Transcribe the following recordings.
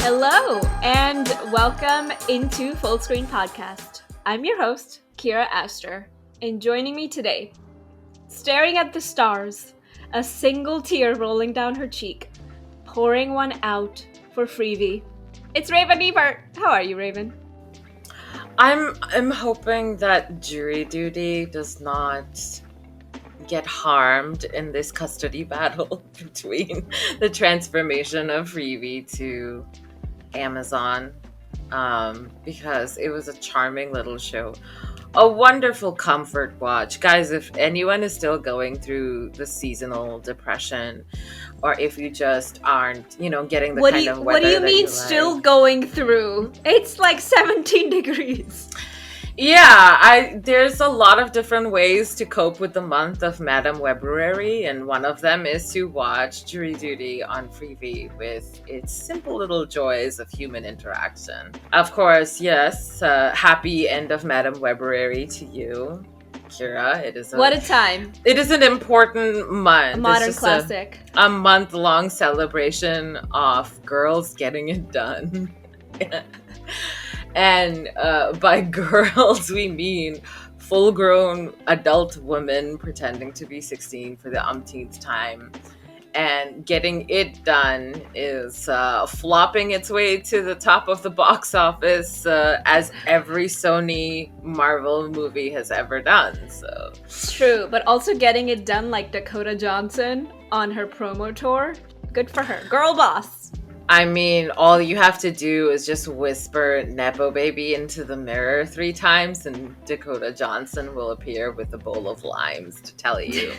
Hello, and welcome into Full Screen Podcast. I'm your host, Kira Aster, and joining me today, staring at the stars, a single tear rolling down her cheek, pouring one out for Freevee. It's Raven Ebert. How are you, Raven? I'm hoping that jury duty does not get harmed in this custody battle between the transformation of Freevee to Amazon, because it was a charming little show. A wonderful comfort watch. Guys, if anyone is still going through the seasonal depression, or if you just aren't, getting the kind of weather What do you that mean you still like. going through? It's like 17 degrees. Yeah, there's a lot of different ways to cope with the month of Madame Webruary, and one of them is to watch Jury Duty on Freevee with its simple little joys of human interaction. Of course, yes, happy end of Madame Webruary to you, Kira. What a time. It is an important month. A modern classic. A month-long celebration of girls getting it done. And by girls, we mean full-grown adult women pretending to be 16 for the umpteenth time. And getting it done is flopping its way to the top of the box office, as every Sony Marvel movie has ever done. So It's true, but also getting it done like Dakota Johnson on her promo tour. Good for her. Girl boss. I mean, all you have to do is just whisper Nepo Baby into the mirror 3 times and Dakota Johnson will appear with a bowl of limes to tell you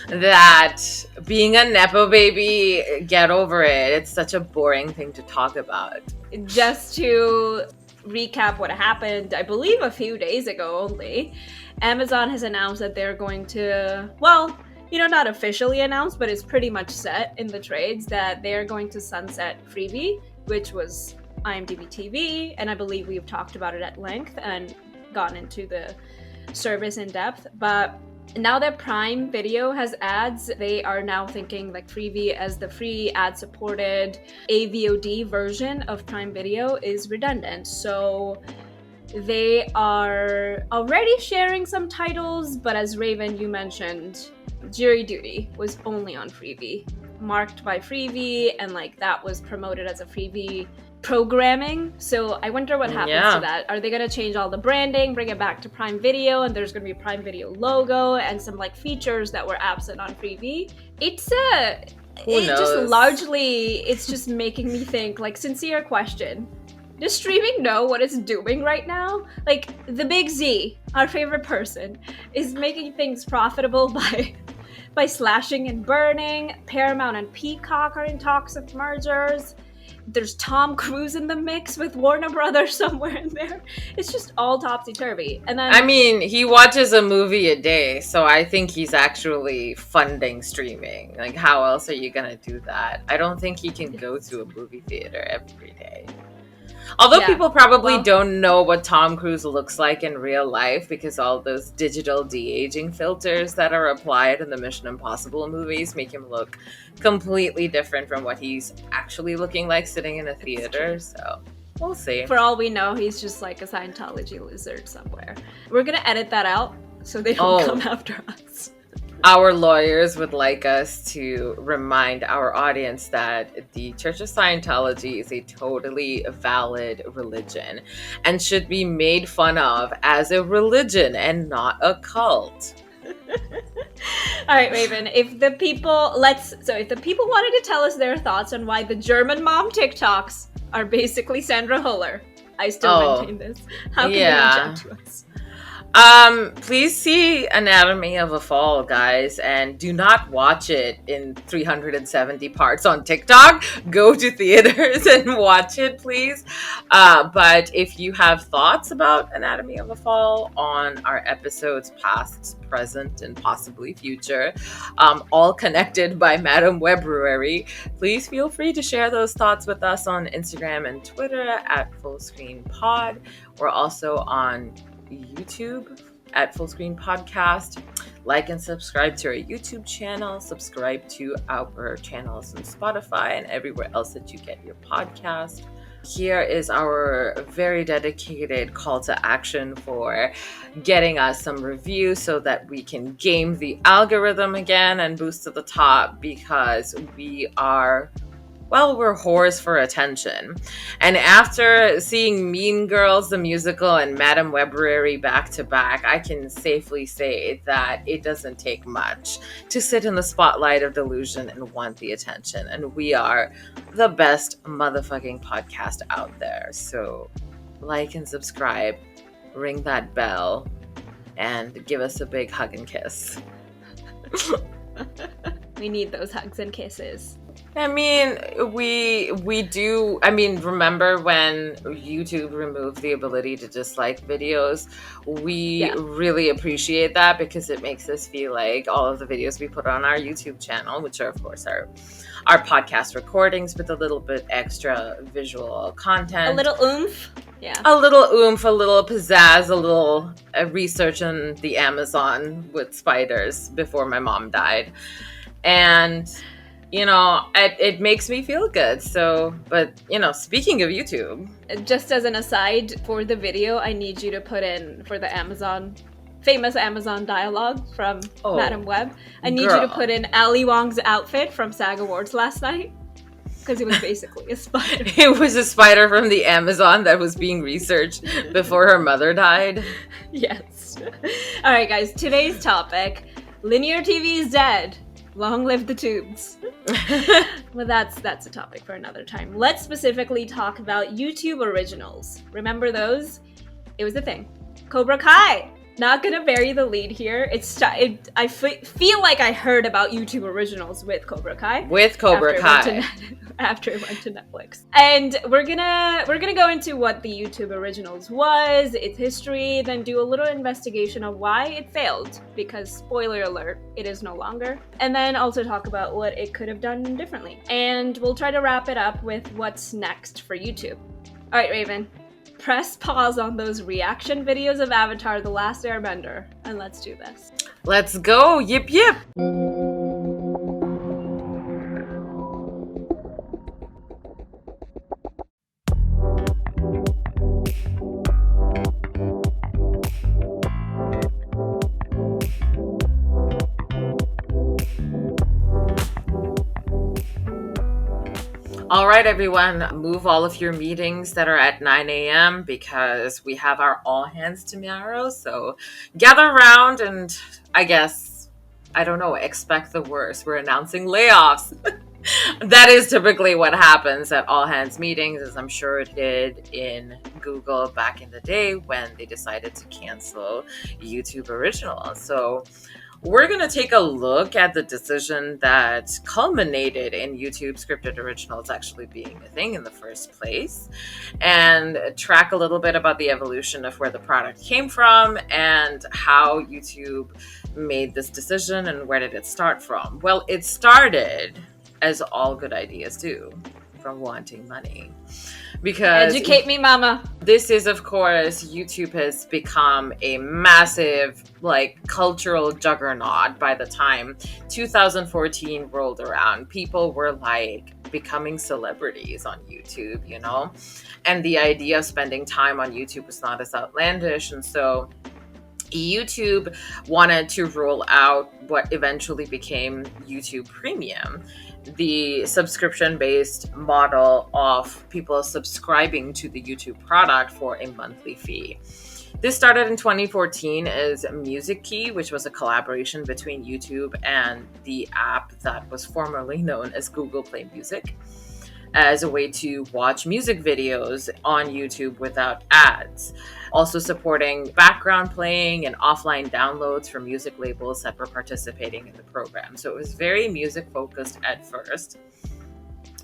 that being a Nepo Baby, get over it. It's such a boring thing to talk about. Just to recap what happened, I believe a few days ago only, Amazon has announced that they're going to, not officially announced, but it's pretty much set in the trades that they're going to sunset Freevee, which was IMDb TV, and I believe we've talked about it at length and gotten into the service in depth. But now that Prime Video has ads, they are now thinking like Freevee as the free ad-supported AVOD version of Prime Video is redundant. So they are already sharing some titles, but as Raven, you mentioned, Jury Duty was only on Freevee, marked by Freevee, and that was promoted as a Freevee programming. So I wonder what happens to that. Are they going to change all the branding, bring it back to Prime Video, and there's going to be a Prime Video logo and some features that were absent on Freevee? It's just making me think, sincere question. Does streaming know what it's doing right now? The Big Z, our favorite person, is making things profitable by slashing and burning. Paramount and Peacock are in talks of mergers. There's Tom Cruise in the mix with Warner Brothers somewhere in there. It's just all topsy-turvy. And then, I mean, he watches a movie a day, so I think he's actually funding streaming. How else are you gonna do that? I don't think he can go to a movie theater every day. Although people probably don't know what Tom Cruise looks like in real life because all those digital de-aging filters that are applied in the Mission Impossible movies make him look completely different from what he's actually looking like sitting in a theater. So we'll see. For all we know, he's just like a Scientology lizard somewhere. We're going to edit that out so they don't come after us. Our lawyers would like us to remind our audience that the Church of Scientology is a totally valid religion and should be made fun of as a religion and not a cult. All right, Raven, if the people wanted to tell us their thoughts on why the German mom TikToks are basically Sandra Huller, I still maintain this. How can they reach out to us? Please see Anatomy of a Fall, guys, and do not watch it in 370 parts on TikTok. Go to theaters and watch it, please. But if you have thoughts about Anatomy of a Fall on our episodes past, present, and possibly future, all connected by Madame Webruary, please feel free to share those thoughts with us on Instagram and Twitter at FullScreenPod. We're also on YouTube at Full Screen Podcast. like and subscribe to our YouTube channel, subscribe to our channels on Spotify and everywhere else that you get your podcast. Here is our very dedicated call to action for getting us some reviews so that we can game the algorithm again and boost to the top, because we're whores for attention. And after seeing Mean Girls the musical and Madame Webruary back to back, I can safely say that it doesn't take much to sit in the spotlight of delusion and want the attention. And we are the best motherfucking podcast out there. So like and subscribe, ring that bell, and give us a big hug and kiss. We need those hugs and kisses. I mean, we do. I mean, remember when YouTube removed the ability to dislike videos? We really appreciate that, because it makes us feel like all of the videos we put on our YouTube channel, which are, of course, our podcast recordings with a little bit extra visual content. A little oomph. Yeah. A little oomph, a little pizzazz, a little research on the Amazon with spiders before my mom died. And it makes me feel good. So, but, speaking of YouTube. Just as an aside, for the video, I need you to put in, for the famous Amazon dialogue from Madam Web, I need you to put in Ali Wong's outfit from SAG Awards last night. Because it was basically a spider. It was a spider from the Amazon that was being researched before her mother died. Yes. All right, guys, today's topic, linear TV is dead. Long live the tubes. Well, that's a topic for another time. Let's specifically talk about YouTube originals. Remember those? It was a thing. Cobra Kai. Not gonna bury the lead here. I feel like I heard about YouTube originals with Cobra Kai. After it went to Netflix. And we're gonna go into what the YouTube originals was, its history, then do a little investigation of why it failed, because spoiler alert, it is no longer. And then also talk about what it could have done differently. And we'll try to wrap it up with what's next for YouTube. All right, Raven. Press pause on those reaction videos of Avatar: The Last Airbender, and let's do this. Let's go! Yip yip! All right, everyone, move all of your meetings that are at 9 a.m. because we have our all hands tomorrow. So gather around and expect the worst. We're announcing layoffs. That is typically what happens at all hands meetings, as I'm sure it did in Google back in the day when they decided to cancel YouTube Originals. So we're going to take a look at the decision that culminated in YouTube scripted originals actually being a thing in the first place, and track a little bit about the evolution of where the product came from and how YouTube made this decision and where did it start from. Well, it started, as all good ideas do, from wanting money. Because educate me, mama. This is, of course, YouTube has become a massive, cultural juggernaut by the time 2014 rolled around. People were, becoming celebrities on YouTube, And the idea of spending time on YouTube was not as outlandish. And so YouTube wanted to roll out what eventually became YouTube Premium, the subscription-based model of people subscribing to the YouTube product for a monthly fee. This started in 2014 as Music Key, which was a collaboration between YouTube and the app that was formerly known as Google Play Music, as a way to watch music videos on YouTube without ads. Also supporting background playing and offline downloads from music labels that were participating in the program. So it was very music focused at first.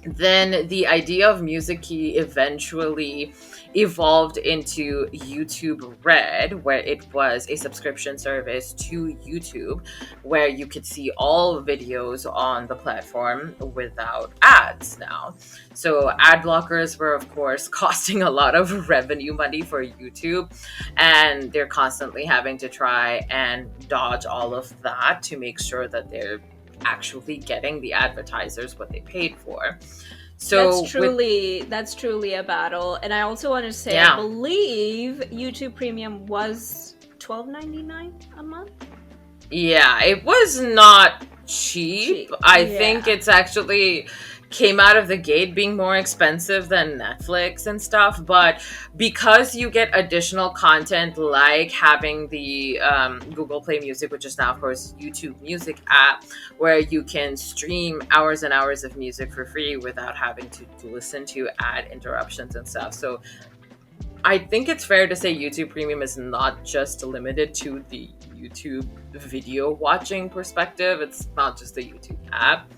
Then the idea of Music Key eventually evolved into YouTube Red, where it was a subscription service to YouTube where you could see all videos on the platform without ads now. So ad blockers were, of course, costing a lot of revenue money for YouTube, and they're constantly having to try and dodge all of that to make sure that they're actually getting the advertisers what they paid for. So that's truly a battle. And I also want to say, Yeah. I believe YouTube Premium was $12.99 a month. Yeah, it was not cheap. I think Yeah. it's actually came out of the gate being more expensive than Netflix and stuff, but because you get additional content like having the Google Play Music, which is now of course YouTube Music app, where you can stream hours and hours of music for free without having to listen to ad interruptions and stuff. So I think it's fair to say YouTube Premium is not just limited to the YouTube video watching perspective. It's not just the YouTube app.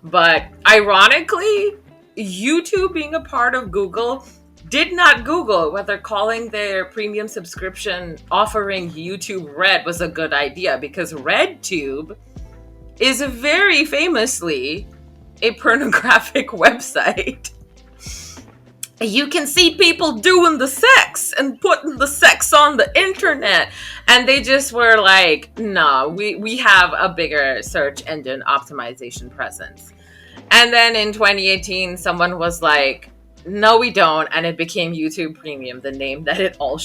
But ironically, YouTube being a part of Google did not Google whether calling their premium subscription offering YouTube Red was a good idea, because RedTube is very famously a pornographic website. You can see people doing the sex and putting the sex on the internet. And they just were like, no, we have a bigger search engine optimization presence. And then in 2018, someone was like, no, we don't. And it became YouTube Premium, the name that it always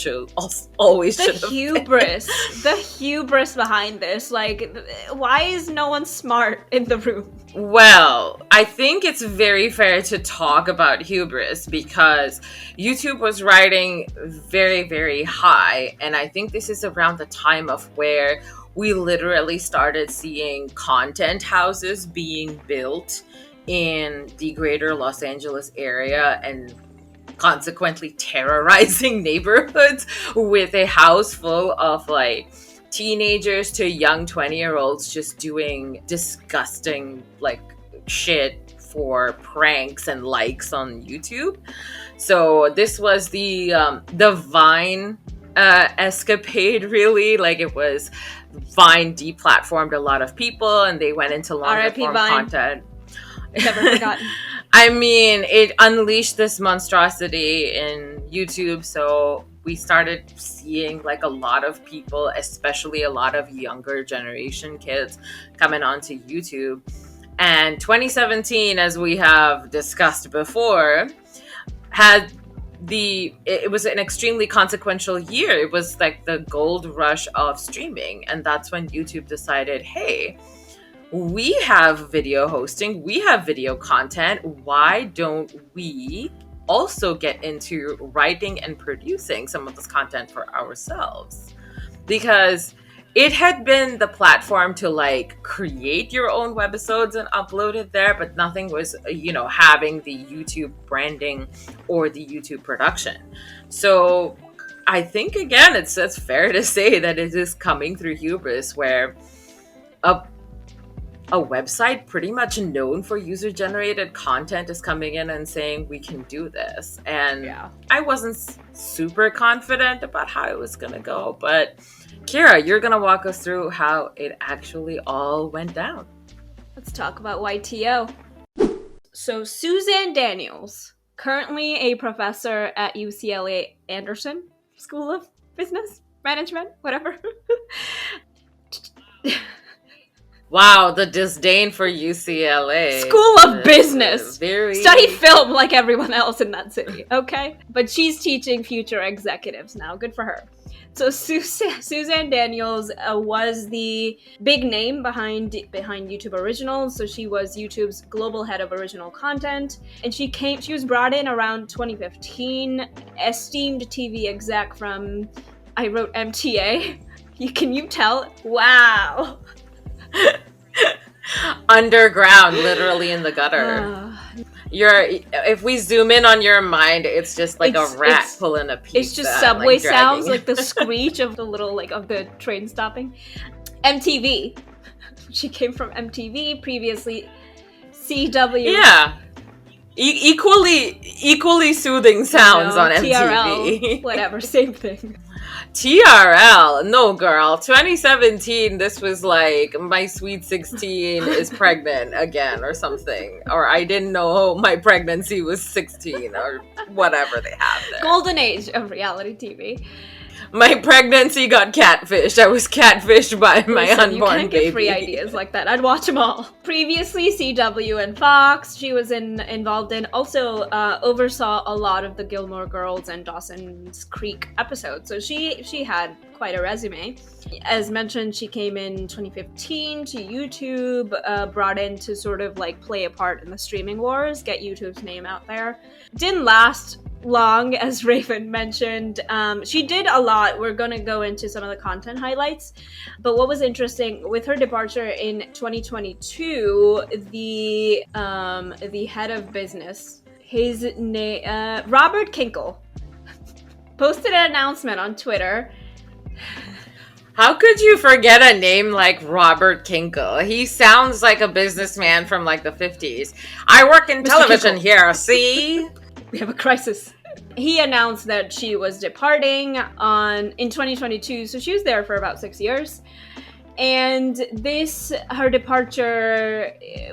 should have hubris. The hubris behind this. Like, why is no one smart in the room? Well, I think it's very fair to talk about hubris because YouTube was riding very, very high. And I think this is around the time of where we literally started seeing content houses being built in the greater Los Angeles area and consequently terrorizing neighborhoods with a house full of like teenagers to young 20-year-olds just doing disgusting like shit for pranks and likes on YouTube. So this was the Vine escapade, really. Like, it was Vine deplatformed a lot of people and they went into longer form content. Never forgotten. I mean, it unleashed this monstrosity in YouTube, so we started seeing like a lot of people, especially a lot of younger generation kids, coming onto YouTube. And 2017, as we have discussed before, it was an extremely consequential year. It was like the gold rush of streaming, and that's when YouTube decided, hey, we have video hosting, we have video content, why don't we also get into writing and producing some of this content for ourselves? Because it had been the platform to like create your own webisodes and upload it there, but nothing was, having the YouTube branding or the YouTube production. So I think, again, it's fair to say that it is coming through hubris, where a website pretty much known for user-generated content is coming in and saying, we can do this. And I wasn't super confident about how it was going to go. But Kira, you're going to walk us through how it actually all went down. Let's talk about YTO. So Suzanne Daniels, currently a professor at UCLA Anderson School of Business Management, whatever. Wow, the disdain for UCLA. School of Business. Very... Study film like everyone else in that city, okay? But she's teaching future executives now. Good for her. So Suzanne Daniels was the big name behind YouTube Originals. So she was YouTube's global head of original content. And she was brought in around 2015, esteemed TV exec from, I wrote MTA. Can you tell? Wow. Underground, literally in the gutter. If we zoom in on your mind, it's just like a rat pulling a pizza. It's just subway sounds, like the screech of the little of the train stopping. MTV. She came from MTV, previously CW. Yeah. equally soothing sounds on MTV. TRL, whatever, same thing. TRL, no girl. 2017, this was like my sweet 16 is pregnant again or something. Or I didn't know my pregnancy was 16 or whatever they have there. Golden age of reality TV. My pregnancy got catfished. I was catfished by my unborn you can't baby. Get free ideas like that. I'd watch them all. Previously, CW and Fox, she was involved in. Also, oversaw a lot of the Gilmore Girls and Dawson's Creek episodes. So she had quite a resume. As mentioned, she came in 2015 to YouTube, brought in to sort of like play a part in the streaming wars, get YouTube's name out there. Didn't last long, as Raven mentioned. She did a lot. We're going to go into some of the content highlights. But what was interesting with her departure in 2022, the head of business, his name, Robert Kinkle, posted an announcement on Twitter. How could you forget a name like Robert Kinkle? He sounds like a businessman from like the 50s. I work in television here, see? We have a crisis. He announced that she was departing in 2022, so she was there for about 6 years. And her departure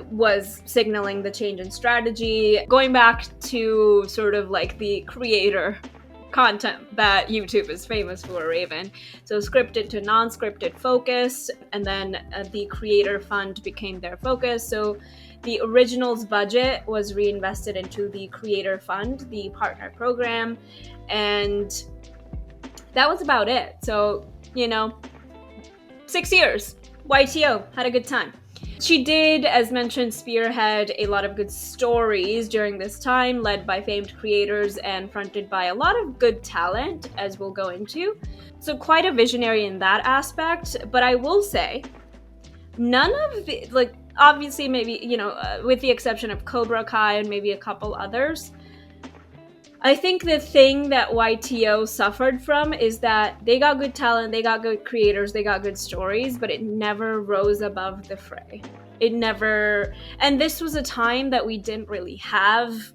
was signaling the change in strategy, going back to sort of like the creator content that YouTube is famous for, Raven. So scripted to non-scripted focus, and then the creator fund became their focus. So the originals budget was reinvested into the creator fund, the partner program, and that was about it. So, 6 years. YTO, had a good time. She did, as mentioned, spearhead a lot of good stories during this time, led by famed creators and fronted by a lot of good talent, as we'll go into. So quite a visionary in that aspect, but I will say, none of the, obviously maybe, with the exception of Cobra Kai and maybe a couple others, I think the thing that YTO suffered from is that they got good talent, they got good creators, they got good stories, but it never rose above the fray. It never... And this was a time that we didn't really have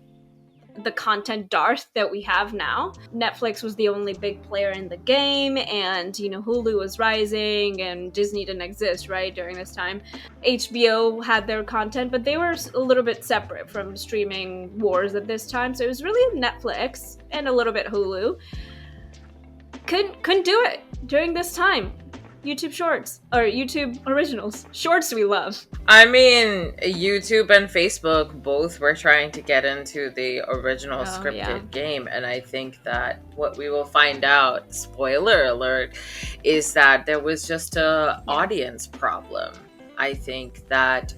the content dearth that we have now. Netflix was the only big player in the game, and Hulu was rising, and Disney didn't exist right during this time. HBO had their content, but they were a little bit separate from streaming wars at this time. So it was really Netflix and a little bit Hulu. Couldn't do it during this time. YouTube Shorts, or YouTube Originals. Shorts we love. I mean, YouTube and Facebook both were trying to get into the original scripted game, and I think that what we will find out, spoiler alert, is that there was just a audience problem. I think that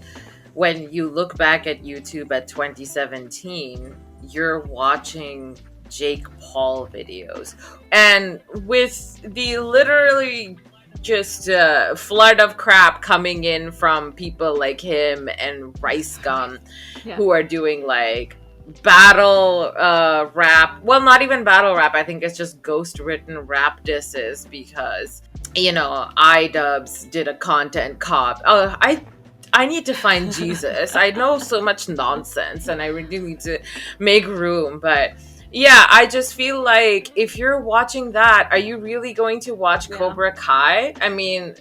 when you look back at YouTube at 2017, you're watching Jake Paul videos, and with the literally just flood of crap coming in from people like him and Rice Gum, who are doing like battle rap. Well, not even battle rap. I think it's just ghost written rap disses because, iDubbbz did a content cop. Oh, I need to find Jesus. I know so much nonsense and I really need to make room, but yeah, I just feel like if you're watching that, are you really going to watch Cobra Kai? I mean,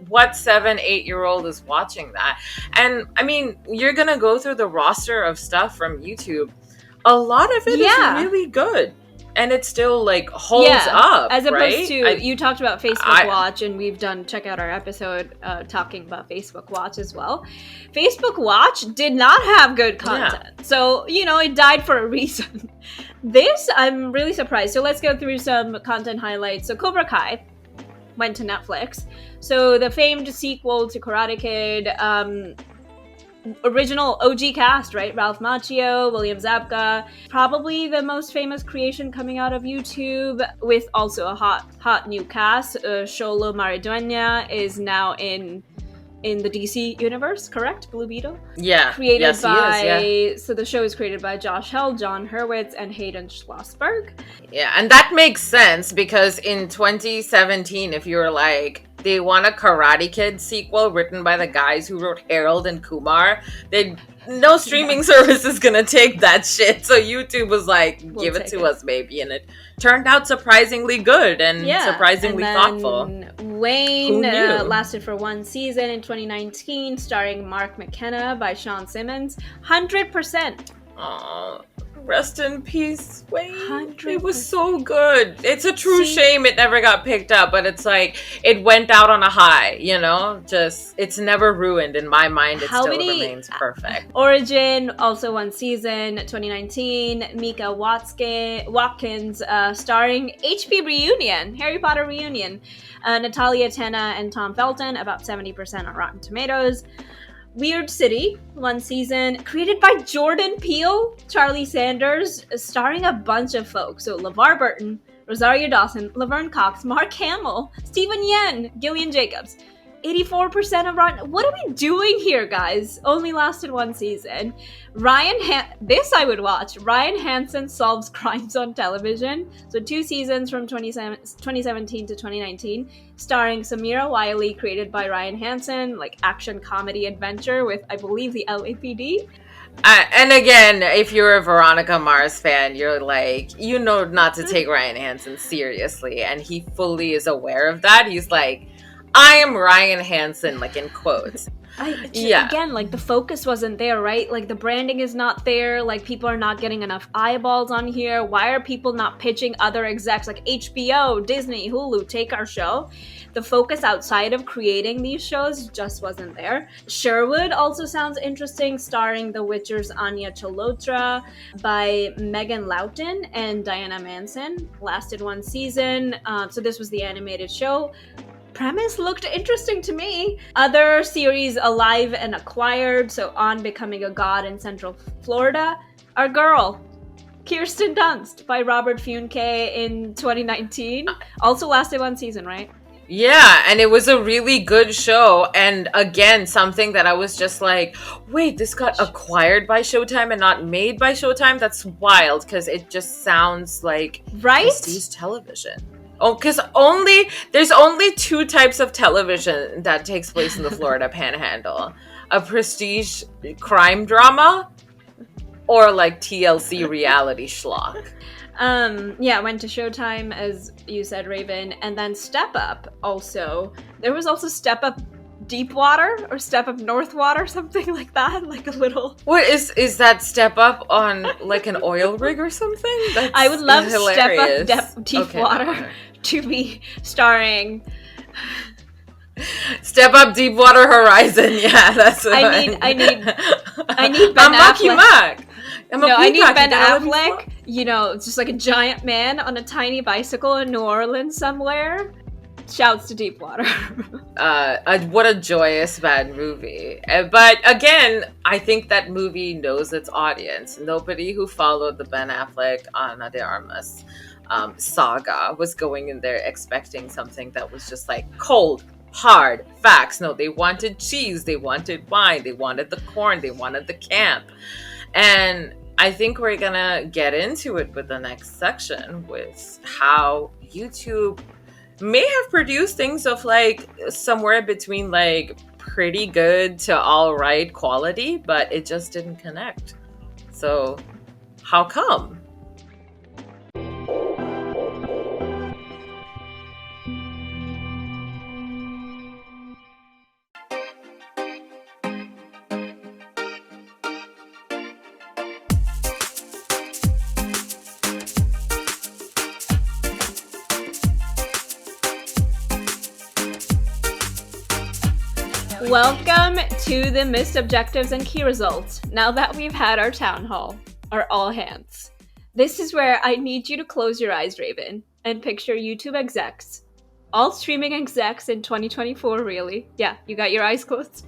what 7-8-year-old is watching that? And I mean, you're going to go through the roster of stuff from YouTube. A lot of it is really good. And it still holds up. As opposed right? to, you talked about Facebook Watch, and we've check out our episode talking about Facebook Watch as well. Facebook Watch did not have good content. Yeah. So, it died for a reason. This, I'm really surprised. So let's go through some content highlights. So Cobra Kai went to Netflix. So the famed sequel to Karate Kid, original OG cast, right? Ralph Macchio, William Zabka, probably the most famous creation coming out of YouTube, with also a hot new cast. Sholo Maridueña is now in the DC universe, correct? Blue Beetle? Yeah. Created by... So the show is created by Josh Held, John Hurwitz, and Hayden Schlossberg. Yeah, and that makes sense because in 2017, if you were like, they want a Karate Kid sequel written by the guys who wrote Harold and Kumar. No streaming service is gonna take that shit. So YouTube was like, give it to us, baby. And it turned out surprisingly good and surprisingly thoughtful. Wayne lasted for one season in 2019, starring Mark McKenna by Sean Simmons. 100%. Aww. Rest in peace, Wayne. 100%. It was so good. It's a true shame it never got picked up, but it's like it went out on a high, you know? Just, it's never ruined in my mind. It still remains perfect. Origin, also one season, 2019. Mika Watkins, starring HP Reunion, Harry Potter Reunion. Natalia Tena and Tom Felton, about 70% on Rotten Tomatoes. Weird City, one season, created by Jordan Peele, Charlie Sanders, starring a bunch of folks. So LeVar Burton, Rosario Dawson, Laverne Cox, Mark Hamill, Stephen Yen, Gillian Jacobs. 84% of Rotten. What are we doing here, guys? Only lasted one season. This I would watch. Ryan Hansen Solves Crimes on Television. So 2 seasons from 2017 to 2019, starring Samira Wiley, created by Ryan Hansen, like action comedy adventure with, I believe, the LAPD. And again, if you're a Veronica Mars fan, you're like, you know not to take Ryan Hansen seriously. And he fully is aware of that. He's like, I am Ryan Hansen, like in quotes. Again, like the focus wasn't there, right? Like the branding is not there. Like people are not getting enough eyeballs on here. Why are people not pitching other execs like HBO, Disney, Hulu, take our show? The focus outside of creating these shows just wasn't there. Sherwood also sounds interesting, starring The Witcher's Anya Chalotra by Megan Lawton and Diana Manson. Lasted one season. So this was the animated show. Premise looked interesting to me. Other series, Alive and Acquired, so On Becoming a God in Central Florida. Our Girl, Kirsten Dunst by Robert Funke in 2019. Also lasted one season, right? Yeah, and it was a really good show. And again, something that I was just like, wait, this got acquired by Showtime and not made by Showtime? That's wild, because it just sounds like prestige television. Oh, because there's only 2 types of television that takes place in the Florida Panhandle. A prestige crime drama or like TLC reality schlock. Went to Showtime, as you said, Raven, and then Step Up also. There was also Step Up Deepwater or Step Up Northwater, something like that, like a little. What is that Step Up on like an oil rig or something? I would love hilarious. Step Up Deepwater to be starring. Step Up Deepwater Horizon. Yeah, that's what I need Ben Affleck. I need Ben Affleck. You know, just like a giant man on a tiny bicycle in New Orleans somewhere. Shouts to Deepwater. What a joyous bad movie. But again, I think that movie knows its audience. Nobody who followed the Ben Affleck, Ana de Armas saga was going in there expecting something that was just like cold, hard facts. No, they wanted cheese, they wanted wine, they wanted the corn, they wanted the camp. And I think we're gonna get into it with the next section with how YouTube may have produced things of like somewhere between like pretty good to all right quality, but it just didn't connect. So how come? Welcome to the missed objectives and key results. Now that we've had our town hall, our all hands, this is where I need you to close your eyes, Raven, and picture YouTube execs. All streaming execs in 2024, really. Yeah, you got your eyes closed.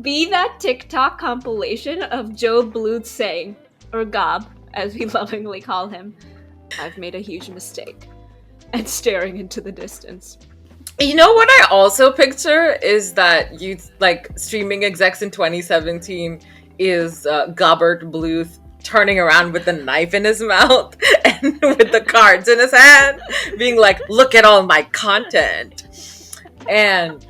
Be that TikTok compilation of Joe Bluth saying, or Gob, as we lovingly call him, I've made a huge mistake, and staring into the distance. You know what I also picture is that streaming execs in 2017 is Gobert Bluth turning around with the knife in his mouth and with the cards in his hand, being like, look at all my content. And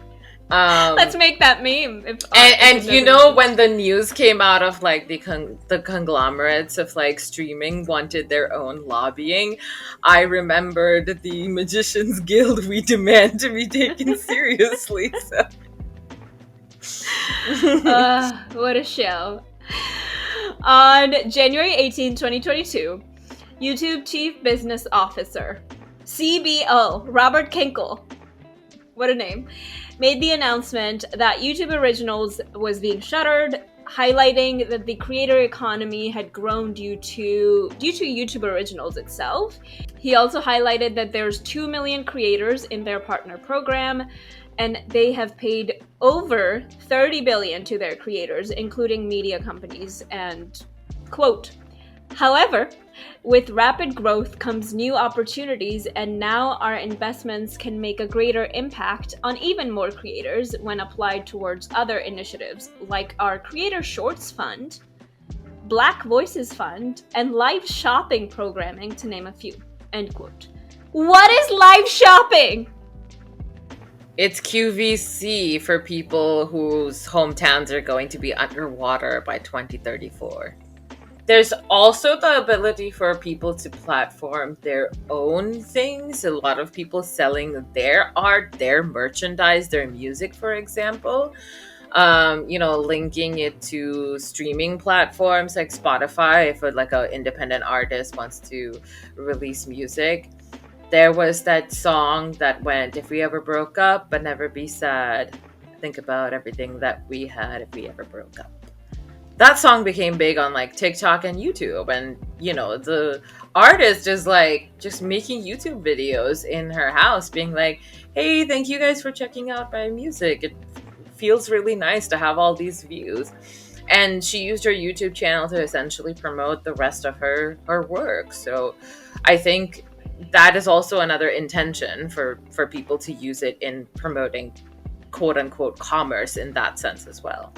let's make that meme. And you know, when the news came out of like the conglomerates of like streaming wanted their own lobbying, I remembered the Magicians Guild. We demand to be taken seriously. What a show. On January 18, 2022, YouTube Chief Business Officer, CBO, Robert Kinkle, what a name, made the announcement that YouTube Originals was being shuttered, highlighting that the creator economy had grown due to YouTube Originals itself. He also highlighted that there's 2 million creators in their partner program, and they have paid over $30 billion to their creators, including media companies, and quote, "However, with rapid growth comes new opportunities, and now our investments can make a greater impact on even more creators when applied towards other initiatives like our Creator Shorts Fund, Black Voices Fund, and live shopping programming, to name a few." End quote. What is live shopping? It's QVC for people whose hometowns are going to be underwater by 2034. There's also the ability for people to platform their own things. A lot of people selling their art, their merchandise, their music, for example. Linking it to streaming platforms like Spotify if like an independent artist wants to release music. There was that song that went, "If we ever broke up, but never be sad. Think about everything that we had if we ever broke up." That song became big on like TikTok and YouTube, and the artist is like just making YouTube videos in her house being like, "Hey, thank you guys for checking out my music. It feels really nice to have all these views." And she used her YouTube channel to essentially promote the rest of her work. So I think that is also another intention for people to use it in promoting quote unquote commerce in that sense as well.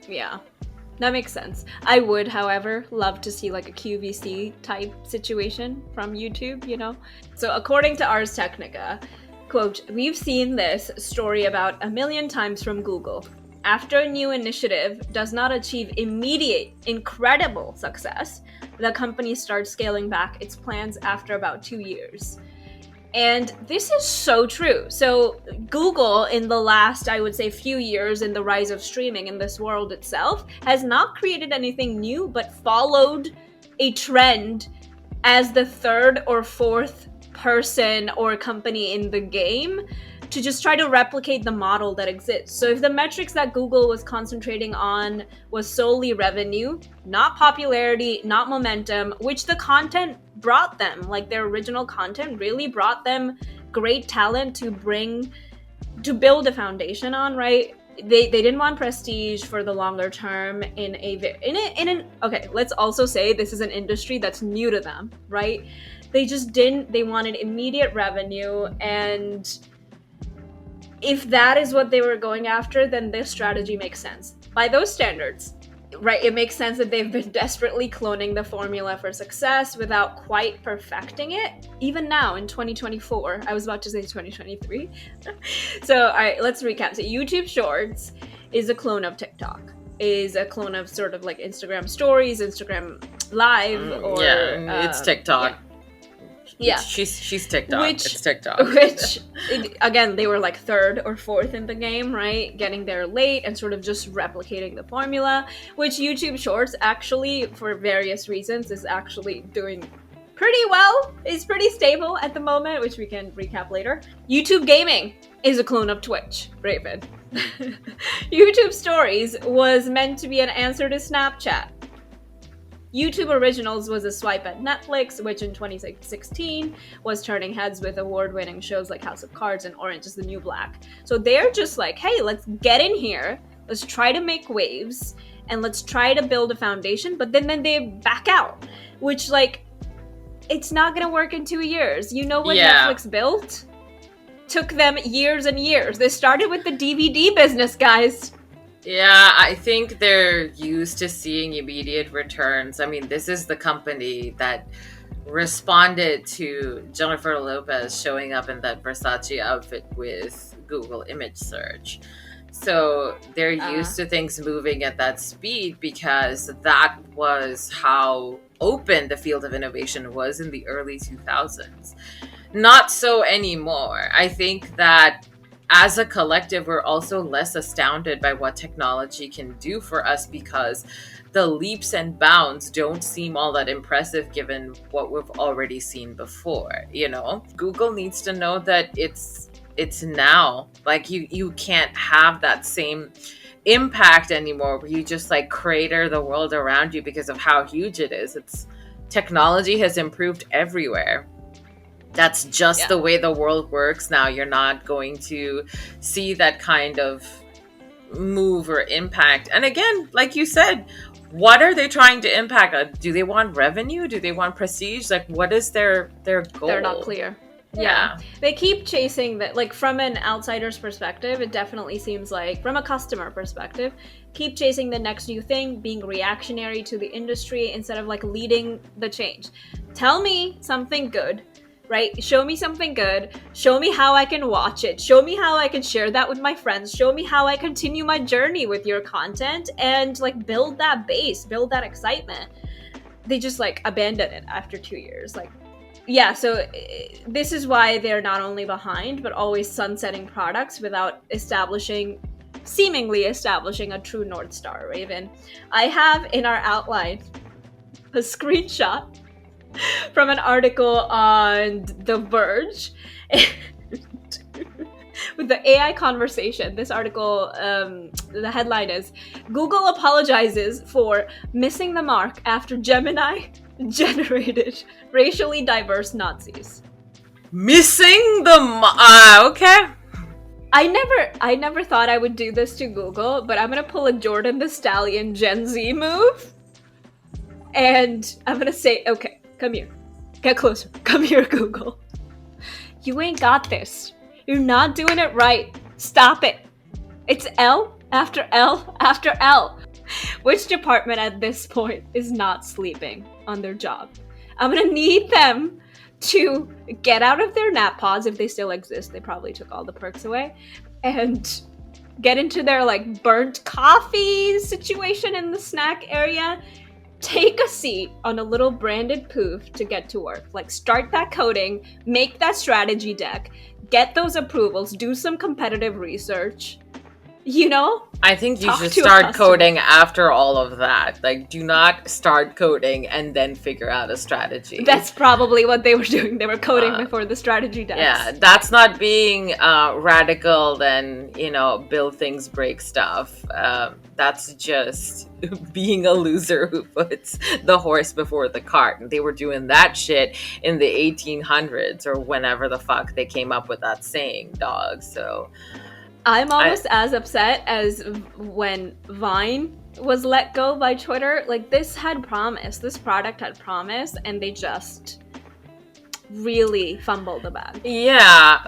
Yeah, that makes sense. I would, however, love to see like a QVC type situation from YouTube, So according to Ars Technica, quote, "We've seen this story about 1 million times from Google. After a new initiative does not achieve immediate, incredible success, the company starts scaling back its plans after about 2 years." And this is so true. So Google, in the last, I would say, few years in the rise of streaming in this world itself, has not created anything new, but followed a trend as the third or fourth person or company in the game to just try to replicate the model that exists. So if the metrics that Google was concentrating on was solely revenue, not popularity, not momentum, which the content brought them, like their original content really brought them great talent to build a foundation on, right? They didn't want prestige for the longer term okay, let's also say this is an industry that's new to them, right? They wanted immediate revenue, and if that is what they were going after, then this strategy makes sense. By those standards, right, it makes sense that they've been desperately cloning the formula for success without quite perfecting it. Even now in 2024, I was about to say 2023. So, all right, let's recap. So YouTube Shorts is a clone of TikTok, is a clone of sort of like Instagram Stories, Instagram Live, or... it's TikTok. Yeah, she's TikTok. It's TikTok. Which, again, they were like third or fourth in the game, right? Getting there late and sort of just replicating the formula, which YouTube Shorts actually, for various reasons, is actually doing pretty well. It's pretty stable at the moment, which we can recap later. YouTube Gaming is a clone of Twitch, Raven. YouTube Stories was meant to be an answer to Snapchat. YouTube Originals was a swipe at Netflix, which in 2016 was turning heads with award-winning shows like House of Cards and Orange is the New Black. So they're just like, hey, let's get in here, let's try to make waves, and let's try to build a foundation, but then they back out, which, like, it's not gonna work in 2 years. You know what Netflix built? Took them years and years. They started with the DVD business, guys. Yeah, I think they're used to seeing immediate returns. I mean, this is the company that responded to Jennifer Lopez showing up in that Versace outfit with Google image search. So they're used to things moving at that speed because that was how open the field of innovation was in the early 2000s. Not so anymore. I think that as a collective, we're also less astounded by what technology can do for us because the leaps and bounds don't seem all that impressive given what we've already seen before. Google needs to know that it's now. Like you can't have that same impact anymore where you just like crater the world around you because of how huge it is. Technology has improved everywhere. That's just the way the world works now. You're not going to see that kind of move or impact. And again, like you said, what are they trying to impact? Do they want revenue? Do they want prestige? Like, what is their goal? They're not clear. Yeah. They keep chasing that. Like, from an outsider's perspective, it definitely seems like, from a customer perspective, keep chasing the next new thing, being reactionary to the industry instead of like leading the change. Tell me something good. Right? Show me something good. Show me how I can watch it. Show me how I can share that with my friends. Show me how I continue my journey with your content and like build that base, build that excitement. They just like abandon it after 2 years. Like, yeah, so this is why they're not only behind, but always sunsetting products without seemingly establishing a true North Star, Raven. I have in our outline a screenshot from an article on The Verge with the AI conversation. This article, the headline is, Google apologizes for missing the mark after Gemini generated racially diverse Nazis. Missing the okay. I never thought I would do this to Google, but I'm gonna pull a Jordan the Stallion Gen Z move. And I'm gonna say, okay, come here. Get closer. Come here, Google. You ain't got this. You're not doing it right. Stop it. It's L after L after L. Which department at this point is not sleeping on their job? I'm gonna need them to get out of their nap pods if they still exist. They probably took all the perks away. And get into their like burnt coffee situation in the snack area. Take a seat on a little branded poof to get to work. Like, start that coding, make that strategy deck, get those approvals, do some competitive research. I think you should start coding after all of that. Like, do not start coding and then figure out a strategy. That's probably what they were doing. They were coding before the strategy decks. Yeah, that's not being radical and, build things, break stuff. That's just being a loser who puts the horse before the cart. And they were doing that shit in the 1800s or whenever the fuck they came up with that saying, dog. So I'm almost as upset as when Vine was let go by Twitter. Like, this product had promise, and they just really fumbled the bag. Yeah,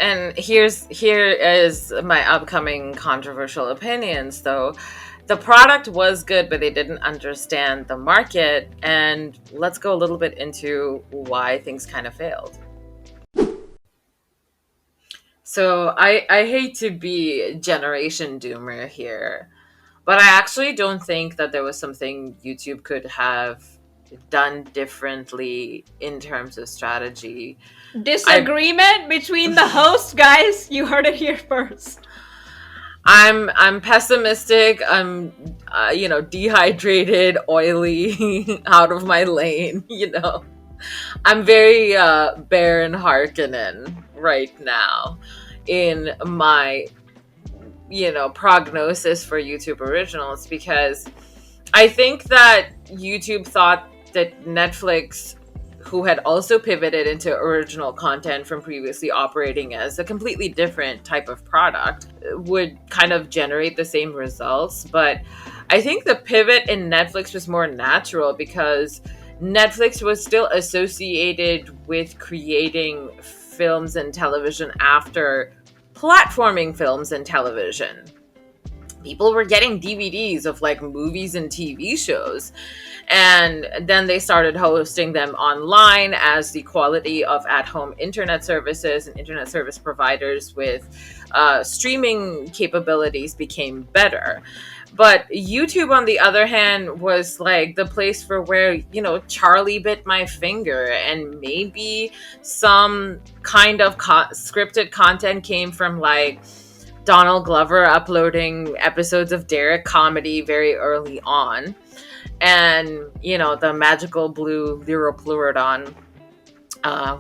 and here is my upcoming controversial opinions, though. The product was good, but they didn't understand the market, and let's go a little bit into why things kind of failed. So I hate to be generation doomer here, but I actually don't think that there was something YouTube could have done differently in terms of strategy. Disagreement between the hosts, guys. You heard it here first. I'm pessimistic. I'm dehydrated, oily, out of my lane. I'm very Baron Harkonnen right now in my prognosis for YouTube Originals, because I think that YouTube thought that Netflix, who had also pivoted into original content from previously operating as a completely different type of product, would kind of generate the same results. But I think the pivot in Netflix was more natural because Netflix was still associated with creating films and television after platforming films and television. people were getting DVDs of like movies and TV shows. And then they started hosting them online as the quality of at-home internet services and internet service providers with streaming capabilities became better. But YouTube, on the other hand, was like the place for where, you know, Charlie bit my finger, and maybe some kind of scripted content came from like Donald Glover uploading episodes of Derek comedy very early on. And, you know, the magical blue Lyropleurodon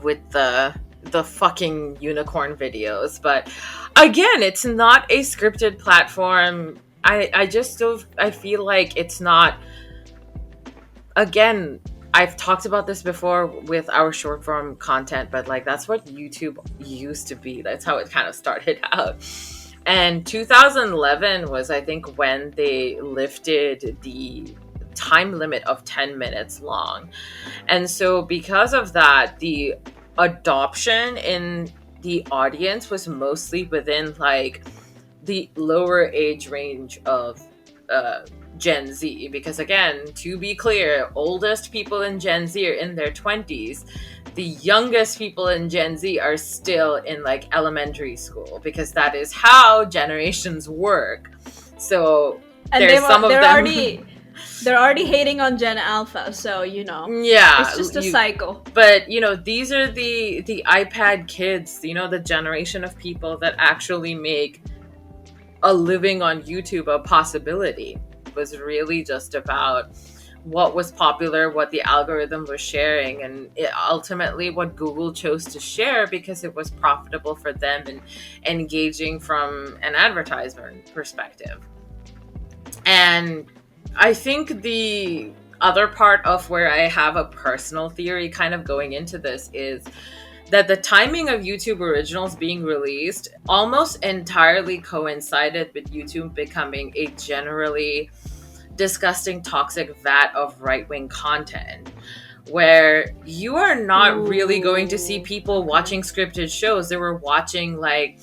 with the fucking unicorn videos. But again, it's not a scripted platform. I just still, I feel like it's not, again, I've talked about this before with our short form content, but like that's what YouTube used to be. That's how it kind of started out. And 2011 was, I think, when they lifted the time limit of 10 minutes long. And so because of that, the adoption in the audience was mostly within like the lower age range of Gen Z, because again, to be clear, oldest people in Gen Z are in their 20s. The youngest people in Gen Z are still in like elementary school, because that is how generations work. So and there's some of them they're already hating on Gen Alpha, so you know. Yeah, it's just a cycle. But you know, these are the iPad kids, you know, the generation of people that actually make a living on YouTube a possibility. It was really just about what was popular, what the algorithm was sharing, and ultimately what Google chose to share because it was profitable for them and engaging from an advertisement perspective. And I think the other part of where I have a personal theory kind of going into this is that the timing of YouTube originals being released almost entirely coincided with YouTube becoming a generally disgusting, toxic vat of right-wing content, where you are not really going to see people watching scripted shows. They were watching like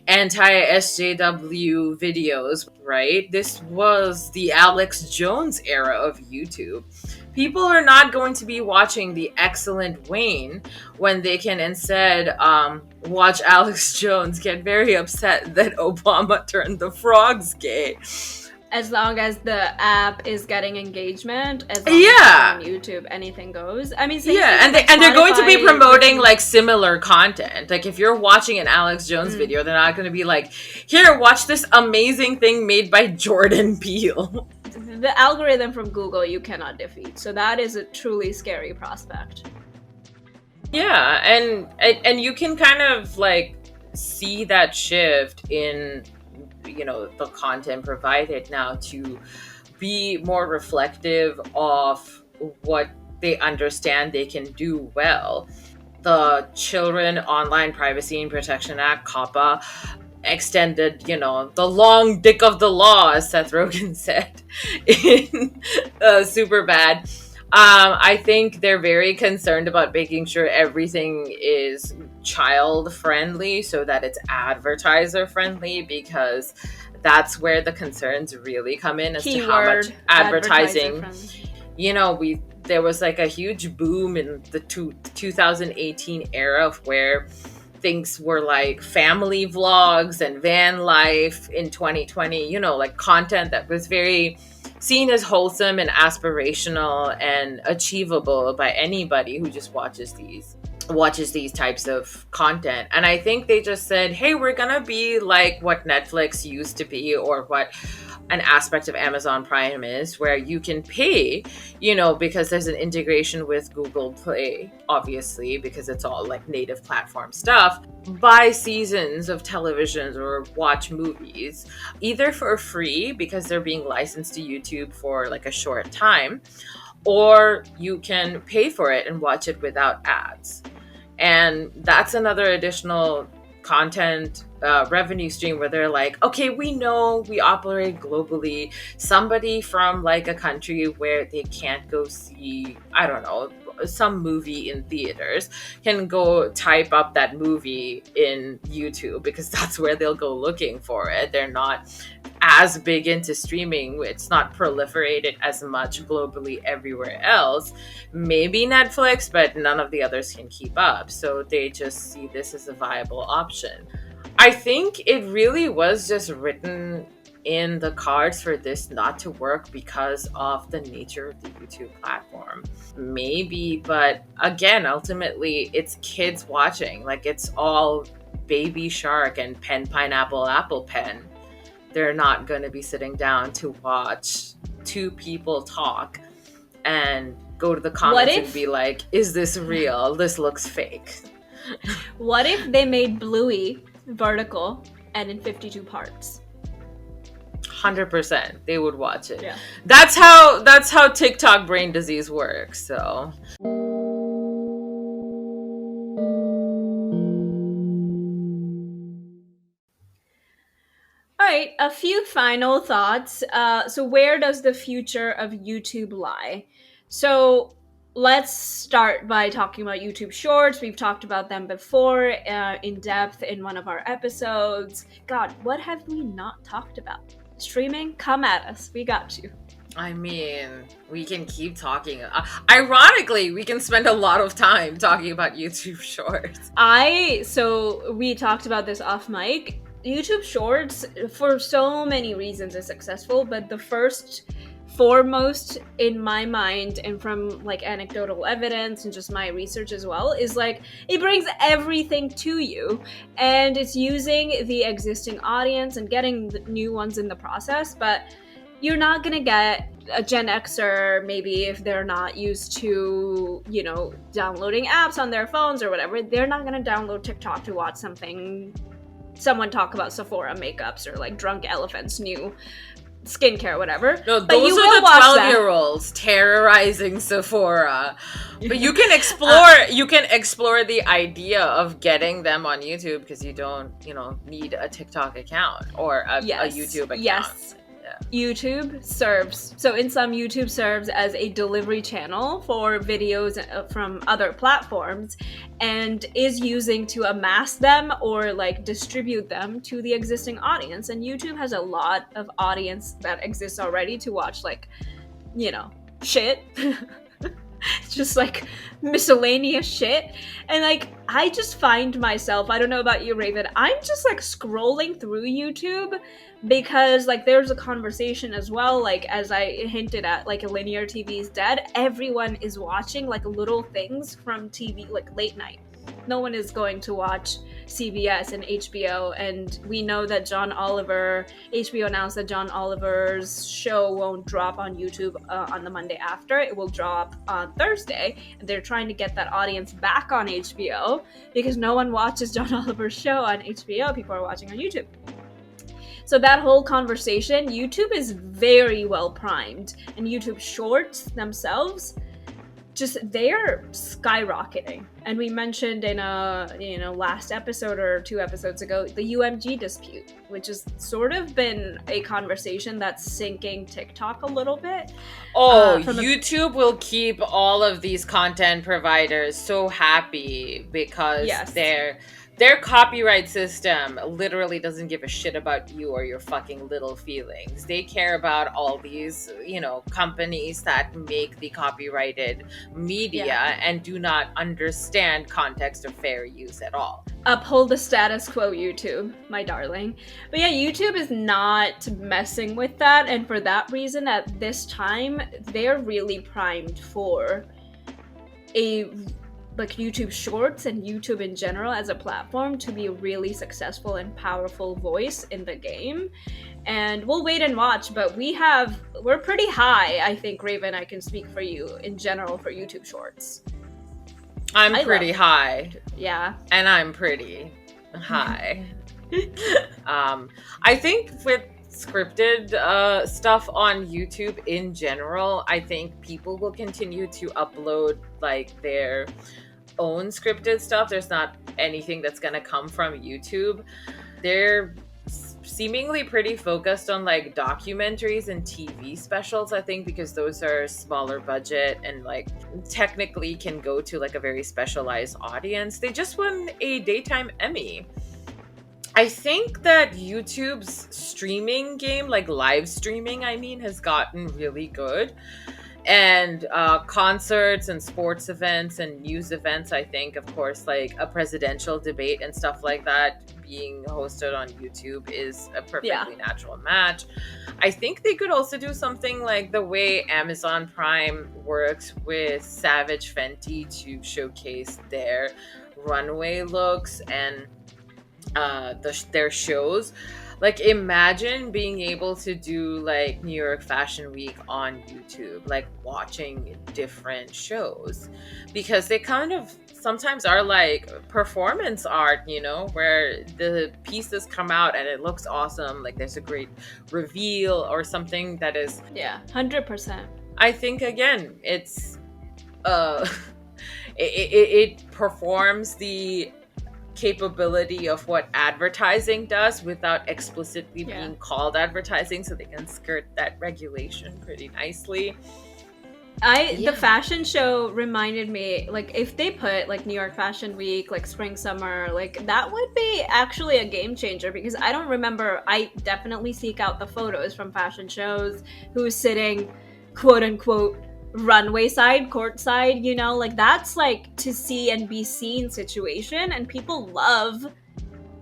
anti-SJW videos, right? This was the Alex Jones era of YouTube. People are not going to be watching The Excellent Wayne when they can instead watch Alex Jones get very upset that Obama turned the frogs gay. As long as the app is getting engagement, as long as it's on YouTube, anything goes. I mean, and they're going to be promoting like similar content. Like if you're watching an Alex Jones video, they're not going to be like, "Here, watch this amazing thing made by Jordan Peele." The algorithm from Google you cannot defeat, so that is a truly scary prospect. Yeah, and you can kind of like see that shift in, you know, the content provided now to be more reflective of what they understand they can do well. The Children Online Privacy and Protection Act, COPPA, extended, you know, the long dick of the law, as Seth Rogen said in Superbad. I think they're very concerned about making sure everything is child friendly so that it's advertiser friendly, because that's where the concerns really come in as to how much advertising, you know, there was like a huge boom in the 2018 era of where things were like family vlogs and van life in 2020, you know, like content that was very seen as wholesome and aspirational and achievable by anybody who just watches these types of content. And I think they just said, hey, we're gonna be like what Netflix used to be, or what an aspect of Amazon Prime is, where you can pay, you know, because there's an integration with Google Play, obviously, because it's all like native platform stuff, buy seasons of television or watch movies, either for free because they're being licensed to YouTube for like a short time, or you can pay for it and watch it without ads. And that's another additional content revenue stream where they're like, okay, we know we operate globally. Somebody from like a country where they can't go see, I don't know, some movie in theaters can go type up that movie in YouTube because that's where they'll go looking for it. They're not as big into streaming. It's not proliferated as much globally everywhere else. Maybe Netflix, but none of the others can keep up. So they just see this as a viable option. I think it really was just written in the cards for this not to work because of the nature of the YouTube platform. Maybe, but again, ultimately, it's kids watching. Like, it's all Baby Shark and Pen Pineapple Apple Pen. They're not going to be sitting down to watch two people talk and go to the comments and be like, is this real? This looks fake. What if they made Bluey vertical and in 52 parts? 100% they would watch it. Yeah. That's how TikTok brain disease works. So all right, a few final thoughts. So where does the future of YouTube lie? So let's start by talking about YouTube Shorts. We've talked about them before in depth in one of our episodes. God, what have we not talked about? Streaming? Come at us. We got you. I mean, we can keep talking. Ironically, we can spend a lot of time talking about YouTube Shorts. So we talked about this off mic. YouTube Shorts, for so many reasons, is successful, but the foremost in my mind, and from like anecdotal evidence and just my research as well, is like it brings everything to you, and it's using the existing audience and getting the new ones in the process. But you're not gonna get a Gen Xer, maybe if they're not used to, you know, downloading apps on their phones or whatever, they're not gonna download TikTok to watch someone talk about Sephora makeups or like Drunk Elephant's new skincare, whatever. No, those are the 12-year-olds terrorizing Sephora. But you can explore the idea of getting them on YouTube because you don't, need a TikTok account or a YouTube account. Yes. YouTube serves as a delivery channel for videos from other platforms and is using to amass them or like distribute them to the existing audience. And YouTube has a lot of audience that exists already to watch shit. Just like miscellaneous shit. And like I just find myself, I don't know about you, Raven, I'm just like scrolling through YouTube because like there's a conversation as well, like as I hinted at, like linear TV is dead. Everyone is watching like little things from TV, like late night. No one is going to watch CBS and HBO, and we know that HBO announced that John Oliver's show won't drop on YouTube on the Monday after. It will drop on Thursday, and they're trying to get that audience back on HBO because no one watches John Oliver's show on HBO. People are watching on YouTube. So that whole conversation, YouTube is very well primed, and YouTube Shorts themselves, they're skyrocketing. And we mentioned in a last episode or 2 episodes ago the UMG dispute, which has sort of been a conversation that's sinking TikTok a little bit. YouTube will keep all of these content providers so happy because their copyright system literally doesn't give a shit about you or your fucking little feelings. They care about all these, companies that make the copyrighted media and do not understand context of fair use at all. Uphold the status quo, YouTube, my darling. But yeah, YouTube is not messing with that, and for that reason, at this time, they're really primed for YouTube Shorts and YouTube in general as a platform to be a really successful and powerful voice in the game. And we'll wait and watch, but we're pretty high, I think, Raven, I can speak for you in general for YouTube Shorts. I'm pretty high. Yeah. And I'm pretty high. I think with scripted stuff on YouTube in general, I think people will continue to upload like their own scripted stuff. There's not anything that's gonna come from YouTube. They're seemingly pretty focused on like documentaries and TV specials, I think, because those are smaller budget and like technically can go to like a very specialized audience. They just won a daytime Emmy I think that YouTube's streaming game, like live streaming, I mean, has gotten really good. And concerts and sports events and news events, I think, of course, like a presidential debate and stuff like that being hosted on YouTube is a perfectly natural match. I think they could also do something like the way Amazon Prime works with Savage Fenty to showcase their runway looks and their shows. Like, imagine being able to do like New York Fashion Week on YouTube, like watching different shows, because they kind of sometimes are like performance art, you know, where the pieces come out and it looks awesome, like there's a great reveal or something that is 100%. I think again it's it performs the capability of what advertising does without explicitly being called advertising, so they can skirt that regulation pretty nicely. The fashion show reminded me, like, if they put like New York Fashion Week, like spring summer, like that would be actually a game changer, because I don't remember. I definitely seek out the photos from fashion shows, who's sitting quote unquote runway side, court side, you know, like that's like to see and be seen situation, and people love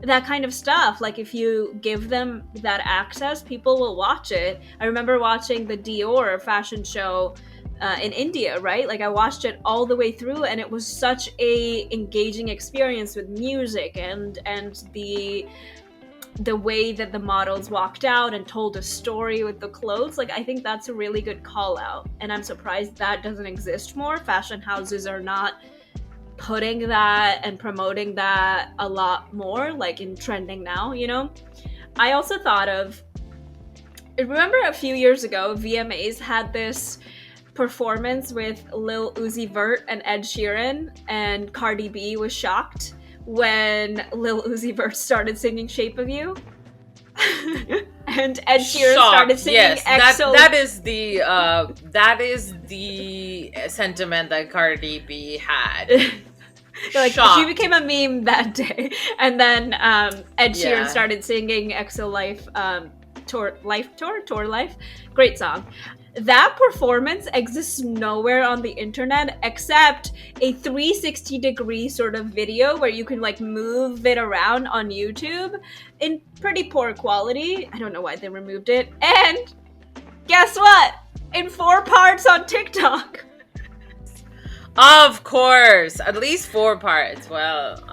that kind of stuff. Like if you give them that access, people will watch it. I remember watching the Dior fashion show in India, right? Like I watched it all the way through, and it was such a engaging experience with music and the way that the models walked out and told a story with the clothes. Like I think that's a really good call out, and I'm surprised that doesn't exist more. Fashion houses are not putting that and promoting that a lot more, like in trending now, you know. I also thought of, remember a few years ago VMAs had this performance with Lil Uzi Vert and Ed Sheeran, and Cardi B was shocked when Lil Uzi Vert started singing Shape of You. And Ed Sheeran started singing EXO. That is the sentiment that Cardi B had. Like she became a meme that day. And then Ed Sheeran started singing EXO Tour Life. Great song. That performance exists nowhere on the internet except a 360-degree sort of video where you can like move it around on YouTube in pretty poor quality. I don't know why they removed it. And guess what? In 4 parts on TikTok. Of course, at least 4 parts. Well,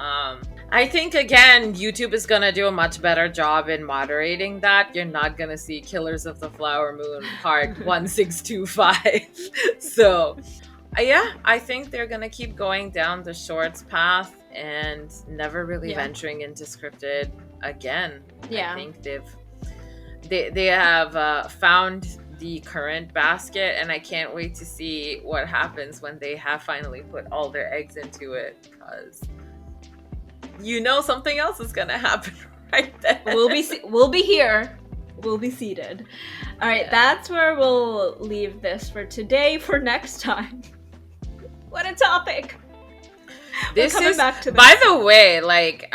I think, again, YouTube is going to do a much better job in moderating that. You're not going to see Killers of the Flower Moon part 1625. So, yeah, I think they're going to keep going down the shorts path and never really venturing into scripted again. I think they have found the current basket, and I can't wait to see what happens when they have finally put all their eggs into it, because you know something else is gonna happen right then. We'll be here. We'll be seated. All right, that's where we'll leave this for today. For next time, what a topic! This is back to this. By the way, like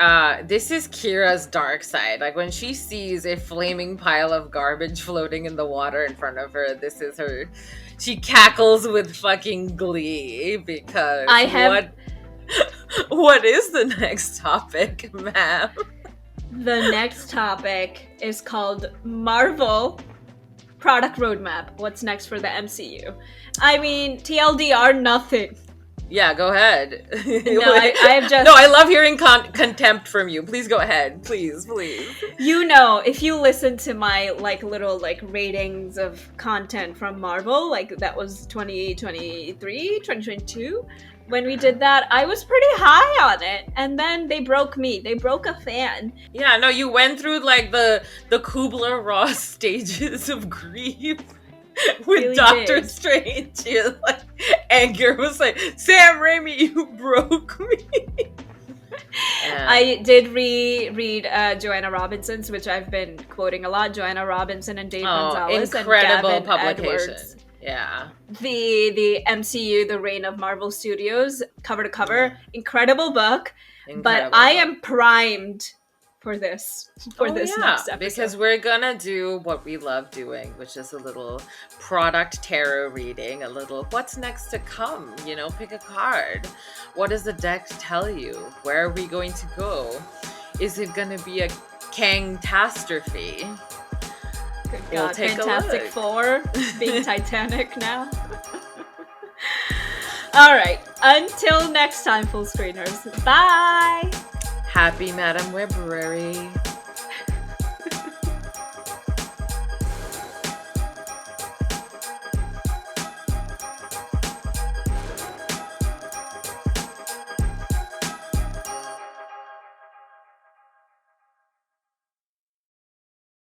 this is Kira's dark side. Like when she sees a flaming pile of garbage floating in the water in front of her, this is her. She cackles with fucking glee because What is the next topic, ma'am? The next topic is called Marvel Product Roadmap. What's next for the MCU? I mean, TLDR, nothing. Yeah, go ahead. No, I love hearing contempt from you. Please go ahead. Please. You know, if you listen to my like little like ratings of content from Marvel, like that was 2023, 2022. When we did that, I was pretty high on it, and then they broke me. They broke a fan. Yeah, no, you went through like the Kubler-Ross stages of grief with really Doctor Strange. Like, anger was like, Sam Raimi, you broke me. I did reread Joanna Robinson's, which I've been quoting a lot. Joanna Robinson and Dave Gonzalez, incredible and Gavin publication. Edwards. Yeah. The MCU, The Reign of Marvel Studios, cover to cover. Incredible book. But I am primed for this next episode. Because we're gonna do what we love doing, which is a little product tarot reading, a little what's next to come, pick a card. What does the deck tell you? Where are we going to go? Is it gonna be a Kang-tastrophe? Good God, Fantastic Four being Titanic now. All right, until next time, full screeners. Bye. Happy Madam Webruary.